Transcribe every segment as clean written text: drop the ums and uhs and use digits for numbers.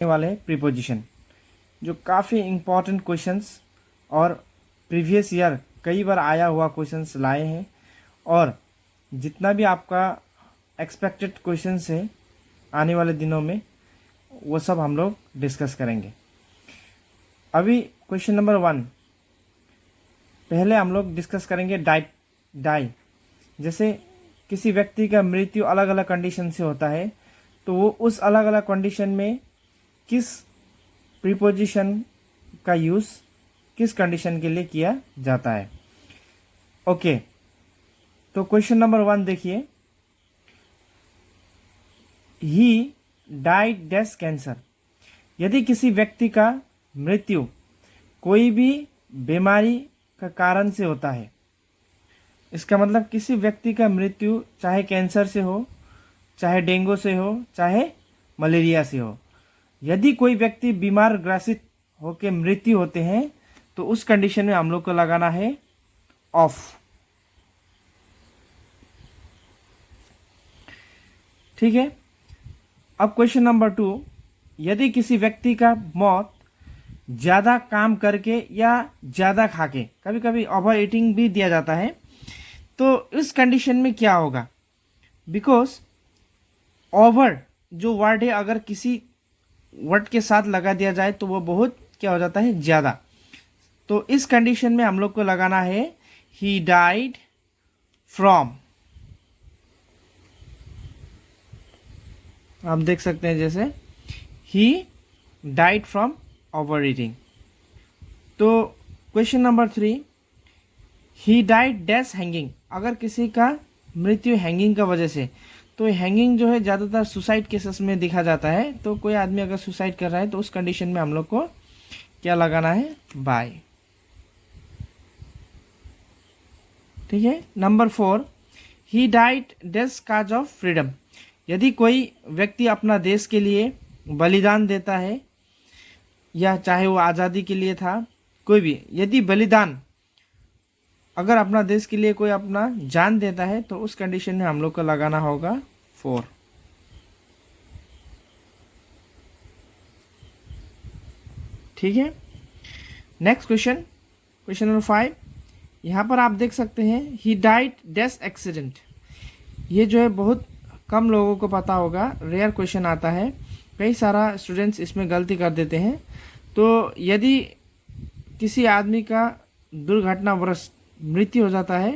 वाले प्रीपोजिशन जो काफ़ी इम्पॉर्टेंट क्वेश्चंस और प्रीवियस ईयर कई बार आया हुआ क्वेश्चंस लाए हैं और जितना भी आपका एक्सपेक्टेड क्वेश्चंस है आने वाले दिनों में वो सब हम लोग डिस्कस करेंगे। अभी क्वेश्चन नंबर 1 पहले हम लोग डिस्कस करेंगे डाई। जैसे किसी व्यक्ति का मृत्यु अलग अलग कंडीशन से होता है तो वो उस अलग अलग कंडीशन में किस प्रीपोजिशन का यूज़ किस कंडीशन के लिए किया जाता है। ओके, तो क्वेश्चन नंबर 1 देखिए, ही डाइड डैश कैंसर। यदि किसी व्यक्ति का मृत्यु कोई भी बीमारी का कारण से होता है, इसका मतलब किसी व्यक्ति का मृत्यु चाहे कैंसर से हो, चाहे डेंगू से हो, चाहे मलेरिया से हो, यदि कोई व्यक्ति बीमार ग्रसित होकर मृत्यु होते हैं तो उस कंडीशन में हम लोग को लगाना है ऑफ। ठीक है। अब क्वेश्चन नंबर 2, यदि किसी व्यक्ति का मौत ज़्यादा काम करके या ज़्यादा खाके, कभी कभी ओवर ईटिंग भी दिया जाता है, तो इस कंडीशन में क्या होगा? बिकॉज ओवर जो वर्ड है अगर किसी वर्ड के साथ लगा दिया जाए तो वो बहुत क्या हो जाता है, ज़्यादा। तो इस कंडीशन में हम लोग को लगाना है ही डाइड फ्रॉम। आप देख सकते हैं जैसे he died from over eating. तो question number 3, he died dash hanging. अगर किसी का मृत्यु हैंगिंग का वजह से, तो हैंगिंग जो है ज़्यादातर सुसाइड केसेस में देखा जाता है। तो कोई आदमी अगर सुसाइड कर रहा है तो उस कंडीशन में हम लोग को क्या लगाना है, बाय। ठीक है। Number 4, he died dash cause of freedom. यदि कोई व्यक्ति अपना देश के लिए बलिदान देता है, या चाहे वो आज़ादी के लिए था, कोई भी यदि बलिदान अगर अपना देश के लिए कोई अपना जान देता है तो उस कंडीशन में हम लोग को लगाना होगा 4। ठीक है। नेक्स्ट क्वेश्चन, क्वेश्चन नंबर 5, यहाँ पर आप देख सकते हैं ही डाइड डैश एक्सीडेंट। ये जो है बहुत कम लोगों को पता होगा, रेयर क्वेश्चन आता है, कई सारा स्टूडेंट्स इसमें गलती कर देते हैं। तो यदि किसी आदमी का दुर्घटनावश मृत्यु हो जाता है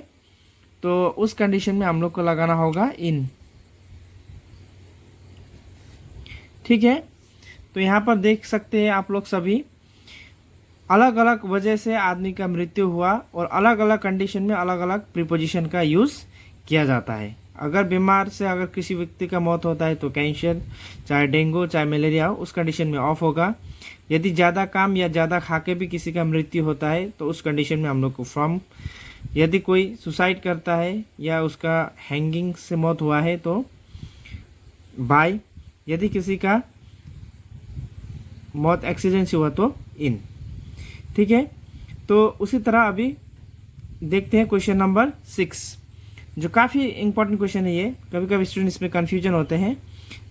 तो उस कंडीशन में हम लोग को लगाना होगा इन। ठीक है। तो यहाँ पर देख सकते हैं आप लोग सभी, अलग अलग वजह से आदमी का मृत्यु हुआ और अलग अलग कंडीशन में अलग अलग प्रीपोजिशन का यूज़ किया जाता है। अगर बीमार से अगर किसी व्यक्ति का मौत होता है तो कैंसर, चाहे डेंगू, चाहे मलेरिया हो, उस कंडीशन में ऑफ होगा। यदि ज़्यादा काम या ज़्यादा खाके भी किसी का मृत्यु होता है तो उस कंडीशन में हम लोग को फ्रॉम। यदि कोई सुसाइड करता है या उसका हैंगिंग से मौत हुआ है तो बाय। यदि किसी का मौत एक्सीडेंट से हुआ तो इन। ठीक है। तो उसी तरह अभी देखते हैं क्वेश्चन नंबर 6, जो काफ़ी इंपॉर्टेंट क्वेश्चन है। ये कभी कभी स्टूडेंट्स में कन्फ्यूजन होते हैं,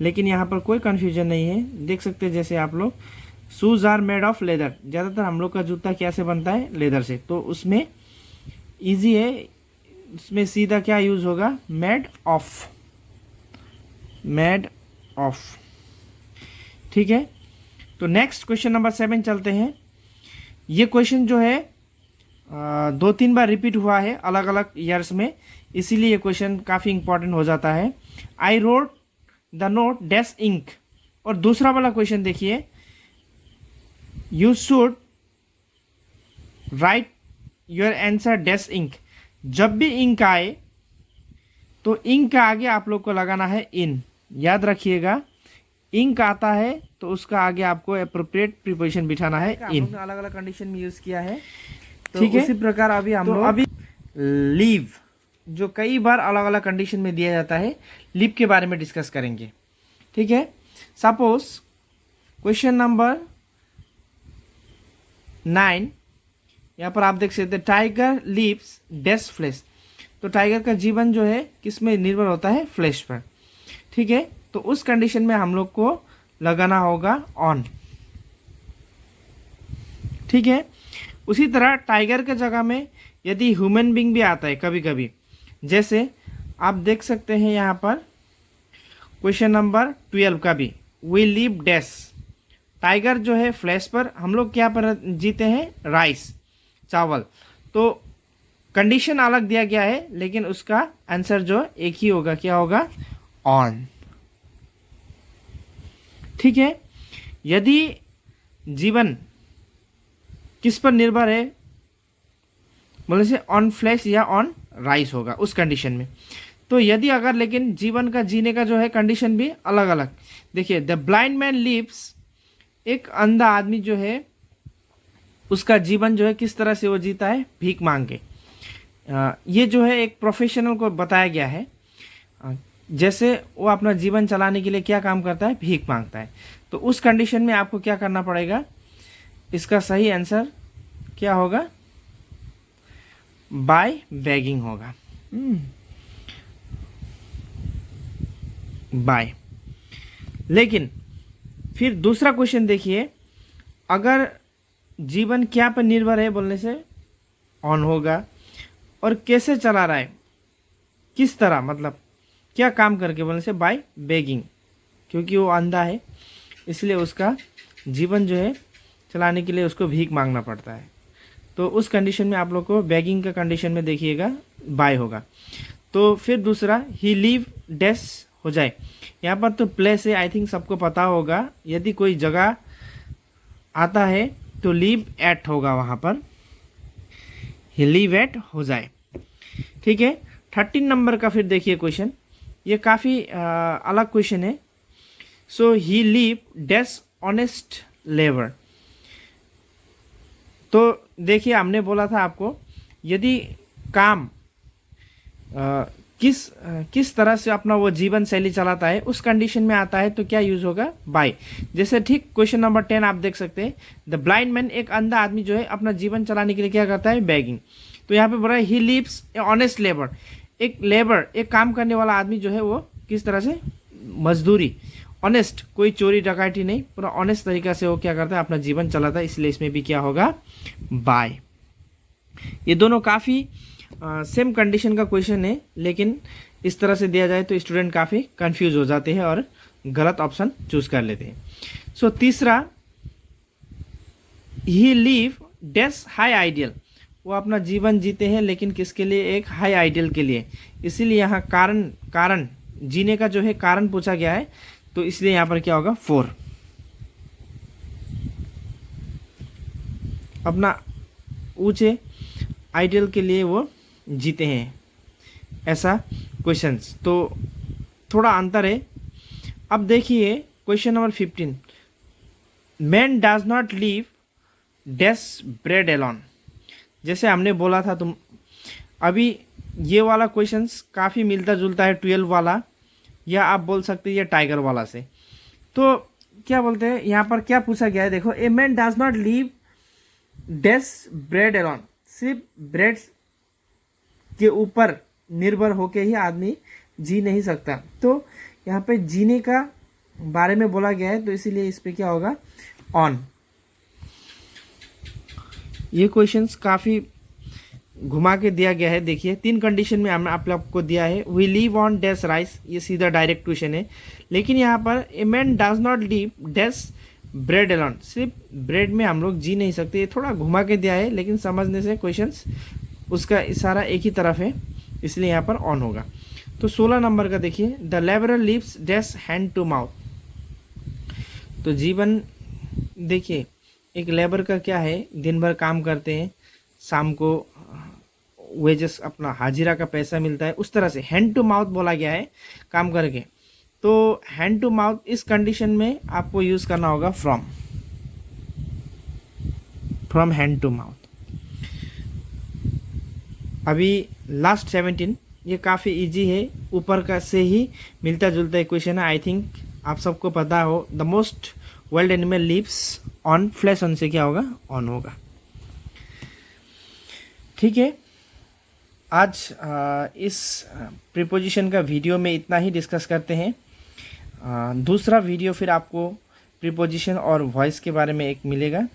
लेकिन यहाँ पर कोई कन्फ्यूजन नहीं है। देख सकते हैं जैसे आप लोग, shoes are made of leather. ज़्यादातर हम लोग का जूता क्या से बनता है, लेदर से। तो उसमें इजी है, उसमें सीधा क्या यूज़ होगा, मेड ऑफ, मेड ऑफ। ठीक है। तो नेक्स्ट क्वेश्चन नंबर 7 चलते हैं। ये क्वेश्चन जो है 2-3 बार रिपीट हुआ है अलग अलग ईयर्स में, इसीलिए ये क्वेश्चन काफ़ी इंपॉर्टेंट हो जाता है। I wrote the note dash ink. और दूसरा वाला क्वेश्चन देखिए, you should write your answer dash ink. जब भी इंक आए तो इंक का आगे आप लोग को लगाना है इन। याद रखिएगा, इंक आता है तो उसका आगे आपको एप्रोप्रिएट प्रीपोजिशन बिठाना है इन। अलग अलग कंडीशन में यूज किया है। ठीक है। उसी प्रकार अभी हम लोग अभी लीव, जो कई बार अलग अलग कंडीशन में दिया जाता है, लीव के बारे में डिस्कस करेंगे। ठीक है। सपोज क्वेश्चन नंबर 9, यहाँ पर आप देख सकते हैं टाइगर लीव्स डैश फ्लैश। तो टाइगर का जीवन जो है किस में निर्भर होता है, फ्लैश पर। ठीक है। तो उस कंडीशन में हम लोग को लगाना होगा ऑन। ठीक है। उसी तरह टाइगर के जगह में यदि ह्यूमन बींग भी आता है कभी कभी, जैसे आप देख सकते हैं यहाँ पर क्वेश्चन नंबर 12 का भी, वी लीव डैश। टाइगर जो है फ्लैश पर, हम लोग क्या पर जीते हैं, राइस, चावल। तो कंडीशन अलग दिया गया है लेकिन उसका आंसर जो एक ही होगा, क्या होगा, ऑन। ठीक है। यदि जीवन किस पर निर्भर है बोले से ऑन फ्लैश या ऑन राइस होगा उस कंडीशन में। तो यदि अगर लेकिन जीवन का जीने का जो है कंडीशन भी अलग अलग। देखिए, द ब्लाइंड मैन लिव्स, एक अंधा आदमी जो है उसका जीवन जो है किस तरह से वो जीता है, भीख मांग के। ये जो है एक प्रोफेशनल को बताया गया है, जैसे वो अपना जीवन चलाने के लिए क्या काम करता है, भीख मांगता है। तो उस कंडीशन में आपको क्या करना पड़ेगा, इसका सही आंसर क्या होगा, बाय बेगिंग होगा। बाय। लेकिन फिर दूसरा क्वेश्चन देखिए, अगर जीवन क्या पर निर्भर है बोलने से ऑन होगा, और कैसे चला रहा है, किस तरह, मतलब क्या काम करके बोलने से बाय बेगिंग, क्योंकि वो अंधा है इसलिए उसका जीवन जो है चलाने के लिए उसको भीख मांगना पड़ता है। तो उस कंडीशन में आप लोग को बेगिंग का कंडीशन में देखिएगा बाय होगा। तो फिर दूसरा, ही लीव डैश हो जाए, यहाँ पर तो प्लेस है, आई थिंक सबको पता होगा। यदि कोई जगह आता है तो लीव एट होगा, वहाँ पर ही लीव एट हो जाए। ठीक है। 13 नंबर का फिर देखिए क्वेश्चन, ये काफ़ी अलग क्वेश्चन है। सो ही लीव डैश ऑनेस्ट लेबर। तो देखिए, हमने बोला था आपको, यदि काम किस तरह से अपना वो जीवन शैली चलाता है उस कंडीशन में आता है तो क्या यूज होगा, बाय। जैसे ठीक क्वेश्चन नंबर 10 आप देख सकते हैं, द ब्लाइंड मैन, एक अंधा आदमी जो है अपना जीवन चलाने के लिए क्या करता है, बेगिंग। तो यहाँ पे बोल रहा है he leaves A honest labour, एक लेबर, एक काम करने वाला आदमी जो है वो किस तरह से मजदूरी, ऑनेस्ट, कोई चोरी डकैती नहीं, पूरा ऑनेस्ट तरीका से वो क्या करता है, अपना जीवन चलाता है, इसलिए इसमें भी क्या होगा, बाय। ये दोनों काफ़ी सेम कंडीशन का क्वेश्चन है, लेकिन इस तरह से दिया जाए तो स्टूडेंट काफ़ी कंफ्यूज हो जाते हैं और गलत ऑप्शन चूज कर लेते हैं। सो तीसरा, ही लीव डैश हाई आइडियल, वो अपना जीवन जीते हैं लेकिन किसके लिए, एक हाई आइडियल के लिए। इसीलिए यहाँ कारण जीने का जो है कारण पूछा गया है, तो इसलिए यहाँ पर क्या होगा, 4। अपना ऊंचे आइडियल के लिए वो जीते हैं, ऐसा क्वेश्चंस। तो थोड़ा अंतर है। अब देखिए question number 15, man does not live dash bread alone. जैसे हमने बोला था तुम, अभी ये वाला क्वेश्चंस काफ़ी मिलता जुलता है 12 वाला, या आप बोल सकते हैं ये टाइगर वाला से। तो क्या बोलते हैं, यहाँ पर क्या पूछा गया है, देखो, a man does not live dash bread alone, सिर्फ ब्रेड के ऊपर निर्भर होके ही आदमी जी नहीं सकता। तो यहाँ पे जीने का बारे में बोला गया है, तो इसीलिए इस पे क्या होगा, ऑन। ये क्वेश्चंस काफ़ी घुमा के दिया गया है। देखिए 3 कंडीशन में हमने आप लोग को दिया है, we live on dash rice, ये सीधा डायरेक्ट क्वेश्चन है। लेकिन यहाँ पर a man does not live dash bread alone, सिर्फ ब्रेड में हम लोग जी नहीं सकते, ये थोड़ा घुमा के दिया है, लेकिन समझने से क्वेश्चंस उसका इशारा एक ही तरफ है, इसलिए यहाँ पर ऑन होगा। तो 16 नंबर का देखिए, the labourer lives dash hand to mouth. तो जीवन, देखिए एक लेबर का क्या है, दिन भर काम करते हैं, शाम को वेजेस अपना हाजिरा का पैसा मिलता है, उस तरह से हैंड टू माउथ बोला गया है काम करके। तो हैंड टू माउथ इस कंडीशन में आपको यूज़ करना होगा फ्रॉम हैंड टू माउथ। अभी लास्ट 17, ये काफ़ी इजी है, ऊपर का से ही मिलता जुलता है क्वेश्चन है, आई थिंक आप सबको पता हो। The most wild animal lives on flesh, on से क्या होगा, ऑन होगा। ठीक है, आज इस प्रीपोजिशन का वीडियो में इतना ही डिस्कस करते हैं। दूसरा वीडियो फिर आपको प्रीपोजिशन और वॉइस के बारे में एक मिलेगा।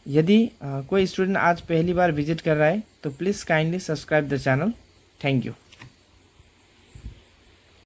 यदि कोई स्टूडेंट आज पहली बार विजिट कर रहा है तो please kindly subscribe the channel. Thank you.